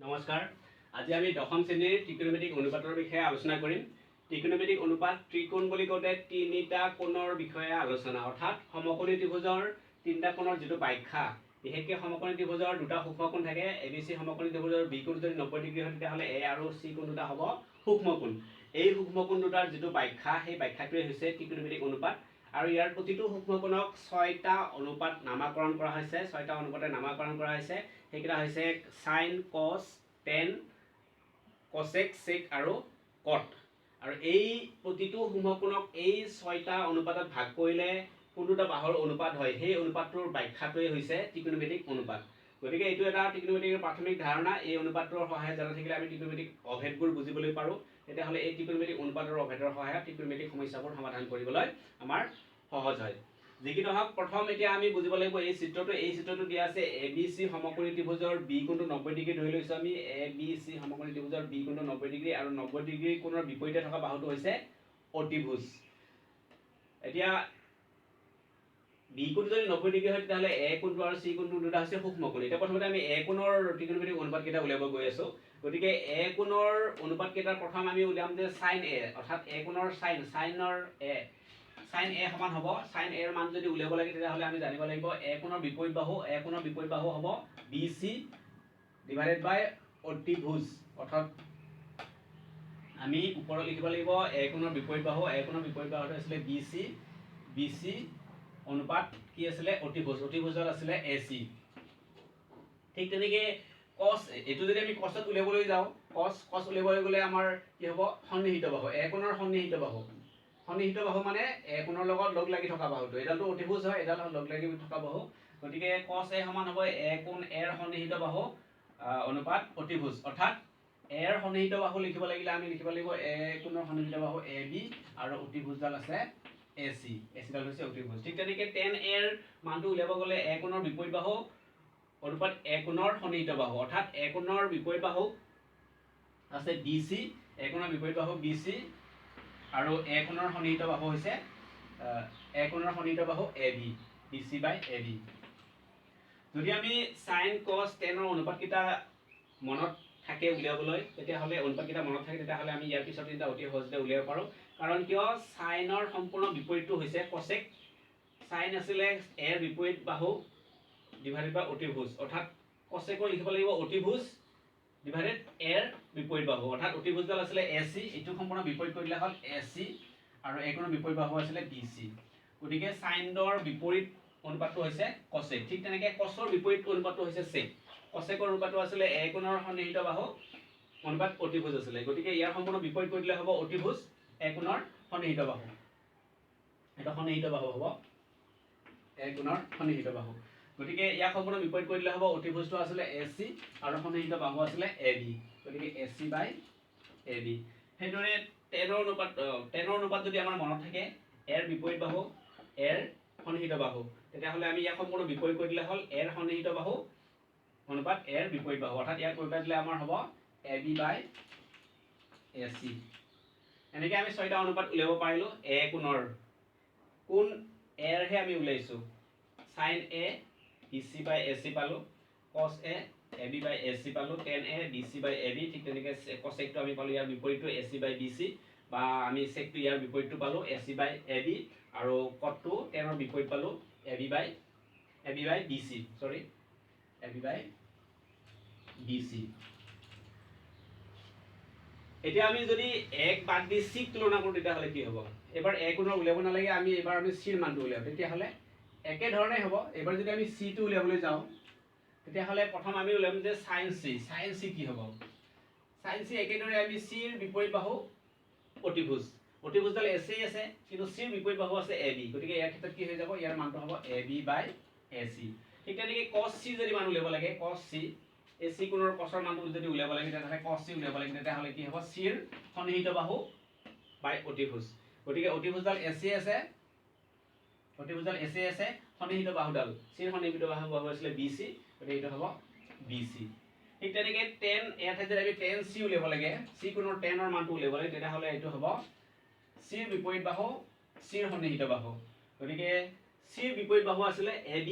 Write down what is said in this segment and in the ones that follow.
নমস্কাৰ। আজি আমি দশম শ্ৰেণীৰ ত্ৰিকোণমিতিক অনুপাতৰ বিষয়ে আলোচনা কৰিম। ত্ৰিকোণমিতিক অনুপাত ত্ৰিকোণ বুলি কওঁতে তিনিটা কোণৰ বিষয়ে আলোচনা, অৰ্থাৎ সমকোণী ত্ৰিভুজৰ তিনিটা কোণৰ যিটো ব্যাখ্যা। বিশেষকৈ সমকোণী ত্ৰিভুজৰ দুটা সূক্ষ্মকোণ থাকে। ABC সমকোণী ত্ৰিভুজৰ বি কোণ যদি 90 ডিগ্ৰী হয় তেতিয়াহ'লে এ আৰু চি কোণ দুটা হ'ব সূক্ষ্মকোণ। এই সূক্ষ্মকোণ দুটাৰ যিটো ব্যাখ্যা, সেই ব্যাখ্যাটোৱে হৈছে ত্ৰিকোণমিতিক অনুপাত। আৰু ইয়াৰ প্ৰতিটো সূক্ষ্মকোণক 6টা অনুপাত নামাকৰণ কৰা হৈছে। 6টা অনুপাতে নামাকৰণ কৰা হৈছে। সেইকেইটা হৈছে সাইন, কস, টেন, কসেক, সেক আৰু কট। আৰু এই প্ৰতিটো সূক্ষ্মকোণক এই 6টা অনুপাতত ভাগ কৰিলে কোনটা বাহুৰ অনুপাত হয়, সেই অনুপাতটোৰ ব্যাখ্যাটোৱে হৈছে ত্ৰিকোণমিতিক অনুপাত। গতিকে এইটো এটা ত্ৰিকোণমিতিকৰ প্ৰাথমিক ধাৰণা। এই অনুপাতটোৰ সহায়ত জানা থাকিলে আমি ত্ৰিকোণমিতিক অভেদবোৰ বুজিবলৈ পাৰোঁ। তেতিয়াহ'লে এই ত্ৰিকোণমিতিক অনুপাতৰ অভেদৰ সহায়ত ত্ৰিকোণমিতিক সমস্যাবোৰ সমাধান কৰিবলৈ আমাৰ সহজ হয়। যি কি নহওক, প্ৰথম এতিয়া আমি বুজিব লাগিব এই চিত্ৰটো দিয়া আছে ABC সমকোণী ত্ৰিভুজৰ বি কোণটো 90 ডিগ্ৰী ধৰি লৈছো আমি। ABC সমকোণী ত্ৰিভুজৰ বি কোণটো 90 ডিগ্ৰী আৰু 90 ডিগ্ৰী কোণৰ বিপৰীতে থকা বাহুটো হৈছে অতিভুজ। এতিয়া বি কোণটো যদি 90 ডিগ্ৰী হয় তেতিয়াহ'লে এ কোণটো আৰু চি কোণটো দুটা হৈছে সূক্ষ্মকোণ। এতিয়া প্ৰথমতে আমি এ কোণৰ ত্ৰিকোণমিতিক অনুপাত কেইটা উলিয়াব গৈ আছো। গতিকে এ কোণৰ অনুপাত কেইটাৰ প্ৰথম আমি উলিয়াম যে সাইন এ, অৰ্থাৎ এ কোণৰ সাইন এ সমান হ'ব। সাইন এৰ মান যদি উলিয়াব লাগে তেতিয়াহ'লে আমি জানিব লাগিব এ কোণৰ বিপৰীত বাহু হ'ব BC ডিভাইডেড বাই অতিভুজ। অৰ্থাৎ আমি ওপৰত লিখিব লাগিব এ কোণৰ বিপৰীত বাহুটো আছিলে BC অনুপাত কি আছিলে অতিভুজত আছিলে AC। ঠিক তেনেকৈ কস, এইটো যদি আমি কসত উলিয়াবলৈ যাওঁ, কস উলিয়াবলৈ গ'লে আমাৰ কি হ'ব সন্নিহিত বাহু, এ কোণৰ সন্নিহিত বাহু মানে এ কোণৰ লগত লগ লাগি থকা বাহুটো। এডালটো অতিভুজ হয়, এডাল লগ লাগি থকা বাহু। গতিকে কস এ সমান হ'ব এ কোণ এৰ সন্নিহিত বাহু অনুপাত অতিভুজ। অৰ্থাৎ এৰ সন্নিহিত বাহু লিখিব লাগিলে আমি লিখিব লাগিব এ কোণৰ সন্নিহিত বাহু AB আৰু অতিভুজডাল আছে AC। এচিডাল হৈছে অতিভুজ। ঠিক তেনেকৈ টেন এৰ মানটো উলিয়াব গ'লে এ কোণৰ বিপৰীত বাহু অনুপাত এ কোণৰ সন্নিহিত বাহু। অৰ্থাৎ এ কোণৰ বিপৰীত বাহু আছে BC, এ কোণৰ বিপৰীত বাহু BC আৰু এ কোণৰ সন্নিহিত বাহু হৈছে AB, BC বাই AB। যদি আমি সাইন, কস, টেনৰ অনুপাতকেইটা মনত থাকে উলিয়াবলৈ, তেতিয়াহ'লে অনুপাতকেইটা মনত থাকে তেতিয়াহ'লে আমি ইয়াৰ পিছত এটা অতি সহজতে উলিয়াব পাৰোঁ। কাৰণ কিয় সাইনৰ সম্পূৰ্ণ বিপৰীতটো হৈছে কসেক। সাইন আছিলে এৰ বিপৰীত বাহু ডিভাইডেড বাই অতিভুজ। অৰ্থাৎ কসেকৰ লিখিব লাগিব অতিভুজ ডিভাইডেড এৰ বিপৰীত বাহু। অৰ্থাৎ অতিভুজডাল আছিলে AC, এইটো সম্পূৰ্ণ বিপৰীত কৰি দিলে হ'ল AC আৰু এ কোণৰ বিপৰীত বাহু আছিলে BC। গতিকে সাইনৰ বিপৰীত অনুপাতটো হৈছে কসেক। ঠিক তেনেকৈ কসৰ বিপৰীত অনুপাতটো হৈছে সেক। কসেকৰ অনুপাতটো আছিলে এ কোণৰ সন্নিহিত বাহু অনুপাত অতিভুজ আছিলে। গতিকে ইয়াৰ সম্পূৰ্ণ বিপৰীত কৰি দিলে হ'ব অতিভুজ এ কোণৰ সন্নিহিত বাহু। এটা সন্নিহিত বাহু হ'ব এ কোণৰ সন্নিহিত বাহু। গতিকে ইয়াক সম্পূৰ্ণ বিপৰীত কৰি দিলে হ'ব অতিভুজটো আছিলে AC আৰু সন্নিহিত বাহু আছিলে AB। গতিকে AC বাই AB। সেইদৰে টেনৰ অনুপাত যদি আমাৰ মনত থাকে এৰ বিপৰীত বাহু এৰ সন্নিহিত বাহু, তেতিয়াহ'লে আমি ইয়াক সম্পূৰ্ণ বিপৰীত কৰি দিলে হ'ল এৰ সন্নিহিত বাহু অনুপাত এৰ বিপৰীত বাহু। অৰ্থাৎ ইয়াক কৰি দিলে আমাৰ হ'ব AB বাই AC। এনেকৈ আমি 6টা অনুপাত উলিয়াব পাৰিলোঁ। এ কোণৰ কোণ এৰহে আমি উলিয়াইছোঁ। সাইন এ BC বাই AC পালোঁ, কস এ AB বাই AC পালোঁ, টেন এ BC বাই AB। ঠিক তেনেকৈ কসেকটো আমি পালোঁ ইয়াৰ বিপৰীতটো AC বাই BC, বা আমি সেকটো ইয়াৰ বিপৰীতটো পালোঁ AC বাই AB, আৰু কটটো টেনৰ বিপৰীত পালোঁ AB বাই BC। এতিয়া আমি যদি এক বাদ দি চিক তুলনা কৰোঁ তেতিয়াহ'লে কি হ'ব? এবাৰ এ কোণৰ উলিয়াব নালাগে, এবাৰ আমি চিৰ মানটো উলিয়াম। তেতিয়াহ'লে একেধৰণে হ'ব। এবাৰ যদি আমি চিটো উলিয়াবলৈ যাওঁ তেতিয়াহ'লে প্ৰথম আমি উলিয়াম যে সাইন চি কি হ'ব? সাইন চি একেদৰে আমি চিৰ বিপৰীত বাহু অতিভুজডাল AC আছে, কিন্তু চিৰ বিপৰীত বাহু আছে AB। গতিকে ইয়াৰ ক্ষেত্ৰত কি হৈ যাব? ইয়াৰ মানটো হ'ব AB বাই AC। ঠিক তেনেকৈ কস চি যদি মান উলিয়াব লাগে, কস চি AC কোণৰ কসৰ মানটো যদি উলিয়াব লাগে তেতিয়াহ'লে কস চি উলিয়াব লাগে। তেতিয়াহ'লে কি হ'ব? চিৰ সন্নিহিত বাহু বাই অতিভুজ। গতিকে অতিভুজডাল AC আছে, সন্নিহিত বাহুডাল চিৰ সন্নিহিত বাহু আছিলে BC। গতিকে এইটো হ'ব BC। ঠিক তেনেকৈ টেন ইয়াৰ ঠাইত যদি আমি টেন চি উলিয়াব লাগে, চি কোণৰ টেনৰ মানটো উলিয়াব লাগে, তেতিয়াহ'লে এইটো হ'ব চিৰ বিপৰীত বাহু চিৰ সন্নিহিত বাহু। গতিকে চিৰ বিপৰীত বাহু আছিলে AB,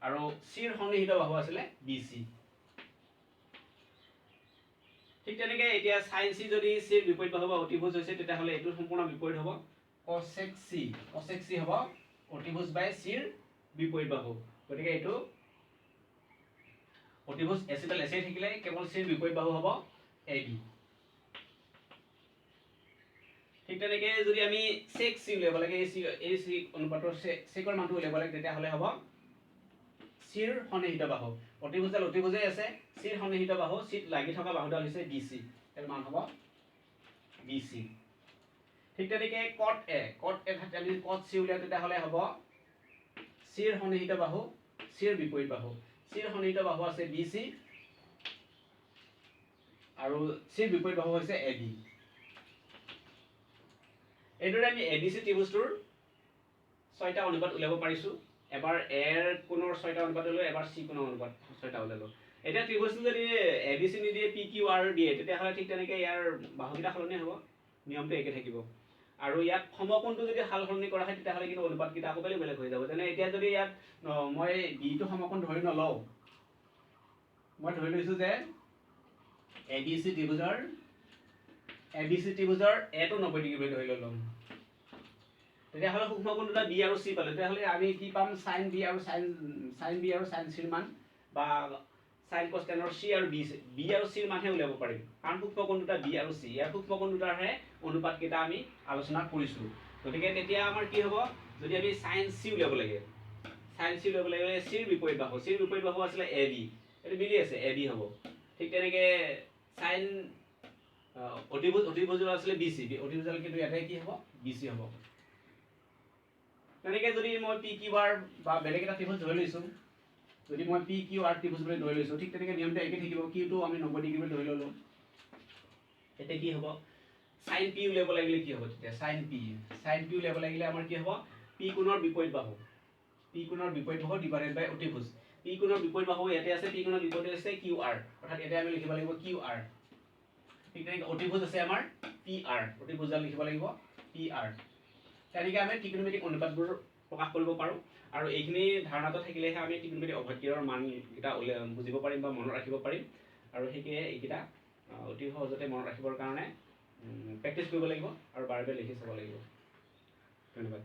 আৰু চিৰ সন্নিহিত বাহু আছিলে BC। ঠিক তেনেকৈ এতিয়া sin c যদি চিৰ বিপৰীত বাহু বা অতিভুজ হৈছে তেতিয়াহ'লে এইটো সম্পূৰ্ণ বিপৰীত হ'ব cosec c হ'ব অতিভুজ বাই চিৰ বিপৰীত বাহু। গতিকে এইটো অতিভুজ এচিডাল এচি থাকিলে কেৱল চিৰ বিপৰীত বাহু হ'ব AB। ঠিক তেনেকৈ যদি আমি sec c উলিয়াব লাগে এই c অনুপাতৰ secৰ মানটো উলিয়াব লাগে তেতিয়াহ'লে হ'ব চিৰ সন্নিহিত বাহু। অতিভুজডাল অতিভুজেই আছে, চিৰ সন্নিহিত বাহু, চিত লাগি থকা বাহুডাল হৈছে BC, তাৰ মান হ'ব BC। ঠিক তেনেকৈ cot A আমি cot C উলিয়াও তেতিয়াহ'লে হ'ব চিৰ সন্নিহিত বাহু, চিৰ বিপৰীত বাহু। চিৰ সন্নিহিত বাহু আছে BC আৰু চিৰ বিপৰীত বাহু হৈছে AB। এইদৰে আমি ABC ত্ৰিভুজটোৰ 6টা অনুপাত উলিয়াব পাৰিছোঁ। এবাৰ এৰ কোণৰ 6টা অনুপাত উলিয়ালো, এবাৰ চি কোণৰ অনুপাত 6টা উলিয়ালো। এতিয়া ত্ৰিভুজটো যদি ABC নিদিয়ে PQR দিয়ে তেতিয়াহ'লে ঠিক তেনেকৈ ইয়াৰ বাহুকেইটা সলনি হ'ব, নিয়মটো একে থাকিব। আৰু ইয়াত সমকোণটো যদি সাল সলনি কৰা হয় তেতিয়াহ'লে কিন্তু অনুপাতকেইটা আকৌ বেলেগ বেলেগ হৈ যাব। যেনে এতিয়া যদি ইয়াত মই বিটো সমকোণ ধৰি নলওঁ, মই ধৰি লৈছোঁ যে ABC ত্ৰিভুজৰ এটো 90 ডিগ্ৰী বুলি ধৰি ল'ম, তেতিয়াহ'লে সূক্ষ্মকোণ দুটা বি আৰু চি পালো। তেতিয়াহ'লে আমি কি পাম sin b আৰু sin c ৰ মান বা sin cos tan ৰ c আৰু b আৰু c ৰ মানহে উলিয়াব পাৰিম, কাৰণ সূক্ষ্মকোণ দুটা b আৰু c, ইয়াৰ সূক্ষ্মকোণ দুটাৰহে অনুপাতকেইটা আমি আলোচনা কৰিছোঁ। গতিকে তেতিয়া আমাৰ কি হ'ব, যদি আমি sin c উলিয়াব লাগে, sin c উলিয়াব লাগে চিৰ বিপৰীত বাহু, চিৰ বিপৰীত বাহু আছিলে AB, এইটো মিলি আছে AB হ'ব। ঠিক তেনেকৈ sin অতিভুজ আছিলে BC, অতিভুজডাল কিন্তু ইয়াতে কি হ'ব BC হ'ব। তেনেকৈ যদি মই PQR বা বেলেগ এটা ত্ৰিভুজ ধৰি লৈছোঁ, যদি মই PQR ত্ৰিভুজ বুলি ধৰি লৈছোঁ, ঠিক তেনেকৈ নিয়মটো একে থাকিব, কিউটো আমি 90 ডিগ্ৰী বুলি ধৰি ল'লোঁ। এতিয়া কি হ'ব sin P উলিয়াব লাগিলে কি হ'ব, তেতিয়া sin P উলিয়াব লাগিলে আমাৰ কি হ'ব P কোণৰ বিপৰীত বাহু, ডিভাইডেড বাই অতিভুজ। P কোণৰ বিপৰীত বাহু ইয়াতে আছে, P কোণৰ বিপৰীত আছে QR, অৰ্থাৎ ইয়াতে আমি লিখিব লাগিব QR। ঠিক তেনেকৈ অতিভুজ আছে আমাৰ PR, অতিভুজডাল লিখিব লাগিব PR। তেনেকৈ আমি ত্ৰিকোণমিতিক অনুপাতবোৰ প্ৰকাশ কৰিব পাৰোঁ। আৰু এইখিনি ধাৰণাটো থাকিলেহে আমি ত্ৰিকোণমিতিক অৱক্ষয়ৰ মানকেইটা বুজিব পাৰিম বা মনত ৰাখিব পাৰিম। আৰু সেইটোৱে এইকেইটা অতি সহজতে মনত ৰাখিবৰ কাৰণে প্ৰেক্টিছ কৰিব লাগিব আৰু বাৰে বাৰে লিখি চাব লাগিব। ধন্যবাদ।